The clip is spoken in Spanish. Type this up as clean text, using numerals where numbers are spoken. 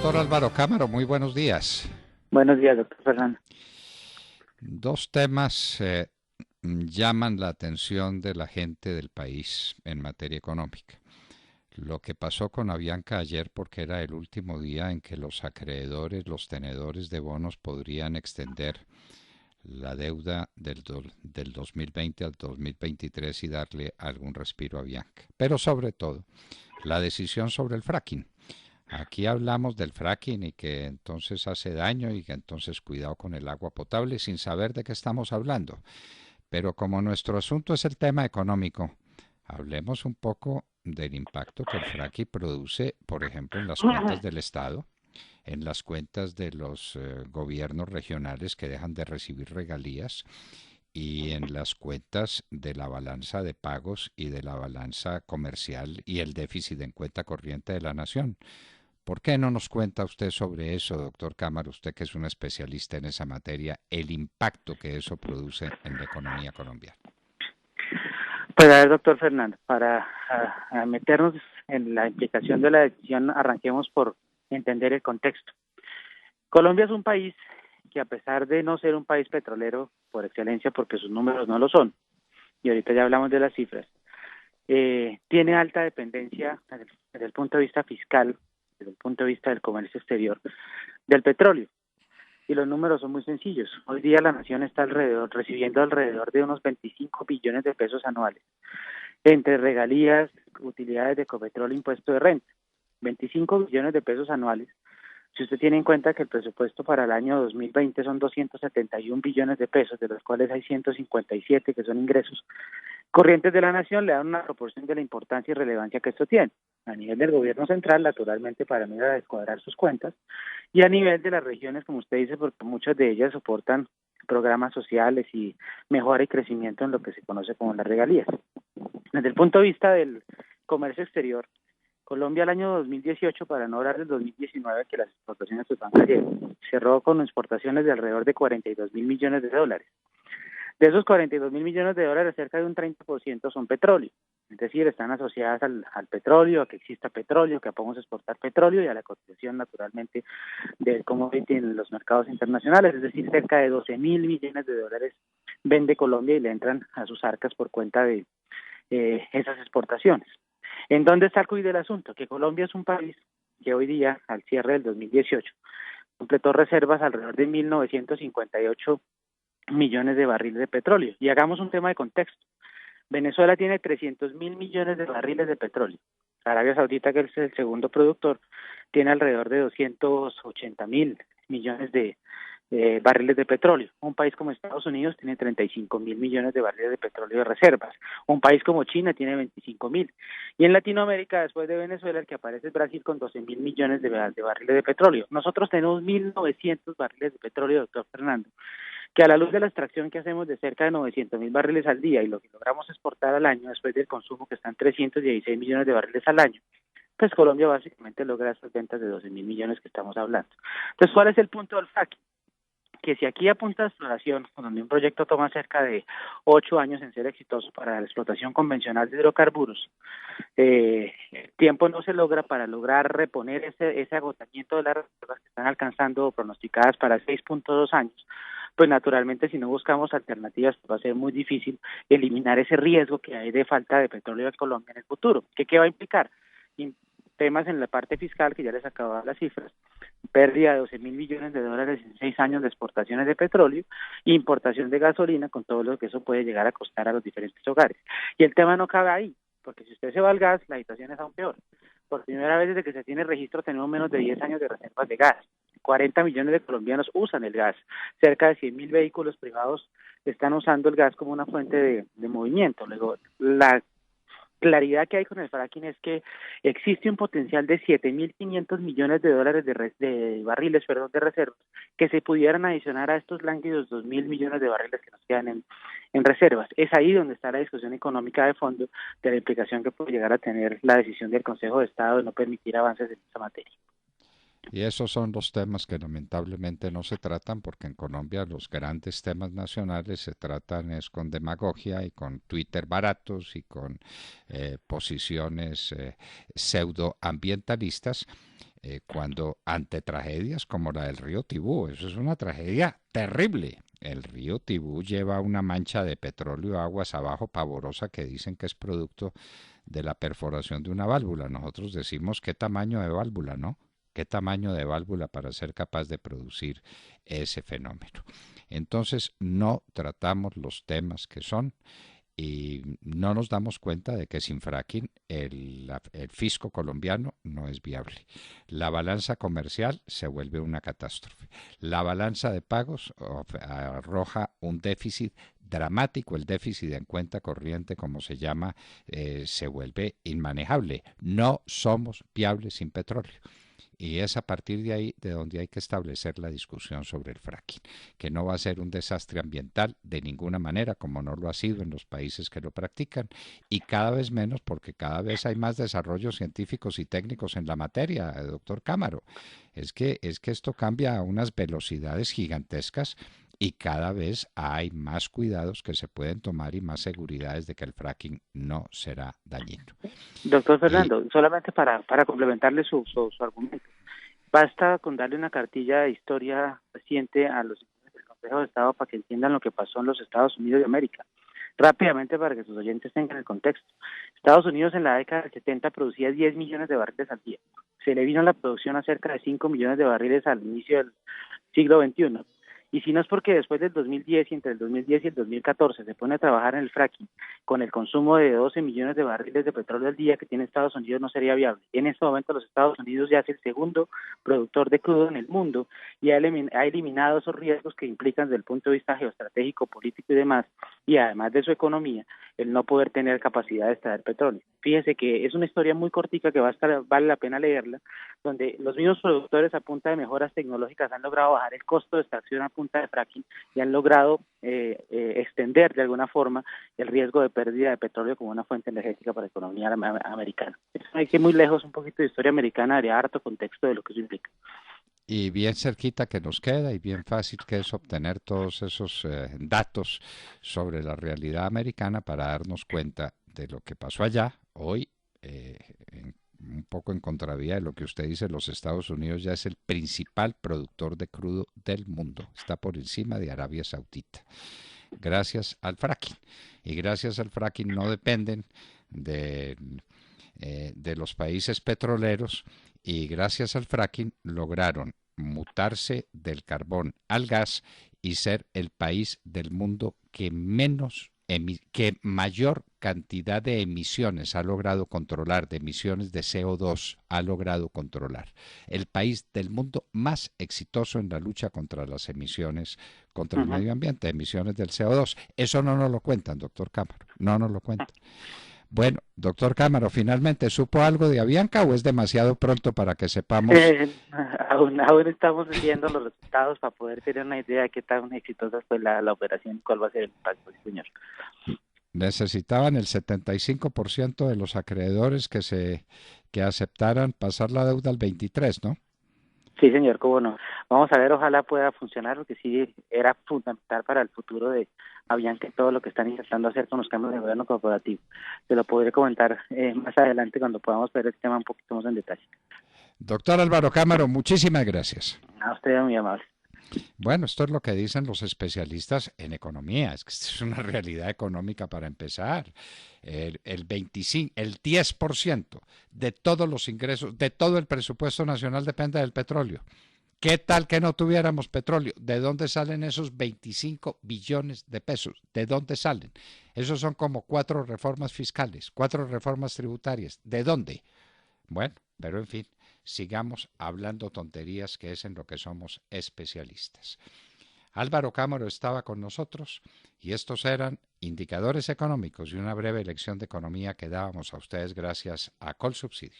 Doctor Álvaro Cámara, muy buenos días. Buenos días, doctor Fernando. Dos temas llaman la atención de la gente del país en materia económica. Lo que pasó con Avianca ayer, porque era el último día en que los acreedores, los tenedores de bonos podrían extender la deuda del 2020 al 2023 y darle algún respiro a Avianca. Pero sobre todo, la decisión sobre el fracking. Aquí hablamos del fracking y que entonces hace daño y que entonces cuidado con el agua potable sin saber de qué estamos hablando. Pero como nuestro asunto es el tema económico, hablemos un poco del impacto que el fracking produce, por ejemplo, en las cuentas del Estado, en las cuentas de los gobiernos regionales que dejan de recibir regalías y en las cuentas de la balanza de pagos y de la balanza comercial y el déficit en cuenta corriente de la nación. ¿Por qué no nos cuenta usted sobre eso, doctor Cámara, usted que es un especialista en esa materia, el impacto que eso produce en la economía colombiana? Pues a ver, doctor Fernando, para meternos en la implicación de la decisión, arranquemos por entender el contexto. Colombia es un país que, a pesar de no ser un país petrolero por excelencia, porque sus números no lo son, y ahorita ya hablamos de las cifras, tiene alta dependencia desde el punto de vista fiscal, desde el punto de vista del comercio exterior, del petróleo. Y los números son muy sencillos. Hoy día la nación está recibiendo alrededor de unos 25 billones de pesos anuales, entre regalías, utilidades de Ecopetrol, impuesto de renta. 25 billones de pesos anuales. Si usted tiene en cuenta que el presupuesto para el año 2020 son 271 billones de pesos, de los cuales hay 157 que son ingresos corrientes de la nación, le dan una proporción de la importancia y relevancia que esto tiene. A nivel del gobierno central, naturalmente, para no ir a descuadrar sus cuentas, y a nivel de las regiones, como usted dice, porque muchas de ellas soportan programas sociales y mejora y crecimiento en lo que se conoce como las regalías. Desde el punto de vista del comercio exterior, Colombia el año 2018, para no hablar del 2019, que las exportaciones pues van cayendo, cerró con exportaciones de alrededor de 42 mil millones de dólares. De esos 42 mil millones de dólares, cerca de un 30% son petróleo. Es decir, están asociadas al petróleo, a que exista petróleo, que podamos exportar petróleo y a la cotización naturalmente del commodity en los mercados internacionales. Es decir, cerca de 12 mil millones de dólares vende Colombia y le entran a sus arcas por cuenta de esas exportaciones. ¿En dónde está el cuid del asunto? Que Colombia es un país que hoy día, al cierre del 2018, completó reservas alrededor de 1.958 millones de barriles de petróleo. Y hagamos un tema de contexto. Venezuela tiene 300 mil millones de barriles de petróleo. Arabia Saudita, que es el segundo productor, tiene alrededor de 280 mil millones de barriles de petróleo. Un país como Estados Unidos tiene 35 mil millones de barriles de petróleo de reservas. Un país como China tiene 25 mil. Y en Latinoamérica, después de Venezuela, el que aparece es Brasil con 12 mil millones de barriles de petróleo. Nosotros tenemos 1.900 barriles de petróleo, doctor Fernando, que a la luz de la extracción que hacemos de cerca de 900 mil barriles al día y lo que logramos exportar al año después del consumo que están 316 millones de barriles al año, pues Colombia básicamente logra esas ventas de 12 mil millones que estamos hablando. Entonces, ¿cuál es el punto del fracking? Que si aquí apunta a exploración, donde un proyecto toma cerca de 8 años en ser exitoso para la explotación convencional de hidrocarburos, el tiempo no se logra para lograr reponer ese agotamiento de las reservas que están alcanzando pronosticadas para 6.2 años, pues naturalmente si no buscamos alternativas va a ser muy difícil eliminar ese riesgo que hay de falta de petróleo en Colombia en el futuro. ¿Qué va a implicar? Temas en la parte fiscal, que ya les acababa las cifras, pérdida de 12 mil millones de dólares en 6 años de exportaciones de petróleo, importación de gasolina, con todo lo que eso puede llegar a costar a los diferentes hogares. Y el tema no cabe ahí, porque si usted se va al gas, la situación es aún peor. Por primera vez desde que se tiene registro tenemos menos de 10 años de reservas de gas. 40 millones de colombianos usan el gas. Cerca de 100 mil vehículos privados están usando el gas como una fuente de movimiento. Luego, la claridad que hay con el fracking es que existe un potencial de 7.500 millones de dólares de barriles, de reservas, que se pudieran adicionar a estos lánguidos 2.000 millones de barriles que nos quedan en reservas. Es ahí donde está la discusión económica de fondo de la implicación que puede llegar a tener la decisión del Consejo de Estado de no permitir avances en esta materia. Y esos son los temas que lamentablemente no se tratan porque en Colombia los grandes temas nacionales se tratan es con demagogia y con Twitter baratos y con posiciones pseudoambientalistas cuando ante tragedias como la del río Tibú, eso es una tragedia terrible. El río Tibú lleva una mancha de petróleo aguas abajo pavorosa que dicen que es producto de la perforación de una válvula. Nosotros decimos qué tamaño de válvula, ¿no? ¿Qué tamaño de válvula para ser capaz de producir ese fenómeno? Entonces no tratamos los temas que son y no nos damos cuenta de que sin fracking el fisco colombiano no es viable. La balanza comercial se vuelve una catástrofe. La balanza de pagos arroja un déficit dramático, el déficit en cuenta corriente, como se llama, se vuelve inmanejable. No somos viables sin petróleo. Y es a partir de ahí de donde hay que establecer la discusión sobre el fracking, que no va a ser un desastre ambiental de ninguna manera, como no lo ha sido en los países que lo practican, y cada vez menos porque cada vez hay más desarrollos científicos y técnicos en la materia, doctor Cámaro. Es que esto cambia a unas velocidades gigantescas y cada vez hay más cuidados que se pueden tomar y más seguridades de que el fracking no será dañino. Doctor Y Fernando, solamente para complementarle su argumento, basta con darle una cartilla de historia reciente a los del Consejo de Estado para que entiendan lo que pasó en los Estados Unidos de América. Rápidamente para que sus oyentes tengan el contexto. Estados Unidos en la década del 70 producía 10 millones de barriles al día. Se le vino la producción a cerca de 5 millones de barriles al inicio del siglo XXI. Y si no es porque después del 2010 y entre el 2010 y el 2014 se pone a trabajar en el fracking con el consumo de 12 millones de barriles de petróleo al día que tiene Estados Unidos, no sería viable. En este momento los Estados Unidos ya es el segundo productor de crudo en el mundo y ha eliminado esos riesgos que implican desde el punto de vista geoestratégico, político y demás, y además de su economía, el no poder tener capacidad de extraer petróleo. Fíjese que es una historia muy cortica que vale la pena leerla, donde los mismos productores a punta de mejoras tecnológicas han logrado bajar el costo de extracción a punta de fracking y han logrado extender de alguna forma el riesgo de pérdida de petróleo como una fuente energética para la economía americana. Hay que ir muy lejos, un poquito de historia americana haría harto contexto de lo que eso implica. Y bien cerquita que nos queda y bien fácil que es obtener todos esos datos sobre la realidad americana para darnos cuenta de lo que pasó allá. Hoy, un poco en contravía de lo que usted dice, los Estados Unidos ya es el principal productor de crudo del mundo. Está por encima de Arabia Saudita. Gracias al fracking. Y gracias al fracking no dependen de los países petroleros y gracias al fracking lograron mutarse del carbón al gas y ser el país del mundo que mayor cantidad de emisiones ha logrado controlar, de emisiones de CO2 ha logrado controlar. El país del mundo más exitoso en la lucha contra las emisiones, contra el medio ambiente, emisiones del CO2. Eso no nos lo cuentan, doctor Cámaro, no nos lo cuentan. Bueno, doctor Cámaro, ¿finalmente supo algo de Avianca o es demasiado pronto para que sepamos? Aún estamos viendo los resultados para poder tener una idea de qué tan exitosa fue la operación y cuál va a ser el impacto, sí, señor. Necesitaban el 75% de los acreedores que aceptaran pasar la deuda al 23, ¿no? Sí, señor, cómo no. Vamos a ver, ojalá pueda funcionar, porque sí era fundamental para el futuro de Avianca y todo lo que están intentando hacer con los cambios de gobierno corporativo. Se lo podré comentar más adelante cuando podamos ver el tema un poquito más en detalle. Doctor Álvaro Cámaro, muchísimas gracias. A usted, muy amable. Bueno, esto es lo que dicen los especialistas en economía, es que esto es una realidad económica para empezar. El 10% de todos los ingresos, de todo el presupuesto nacional depende del petróleo. ¿Qué tal que no tuviéramos petróleo? ¿De dónde salen esos 25 billones de pesos? ¿De dónde salen? Esos son como 4 reformas fiscales, 4 reformas tributarias. ¿De dónde? Bueno, pero en fin, sigamos hablando tonterías, que es en lo que somos especialistas. Álvaro Cámaro estaba con nosotros y estos eran indicadores económicos y una breve lección de economía que dábamos a ustedes gracias a Colsubsidio.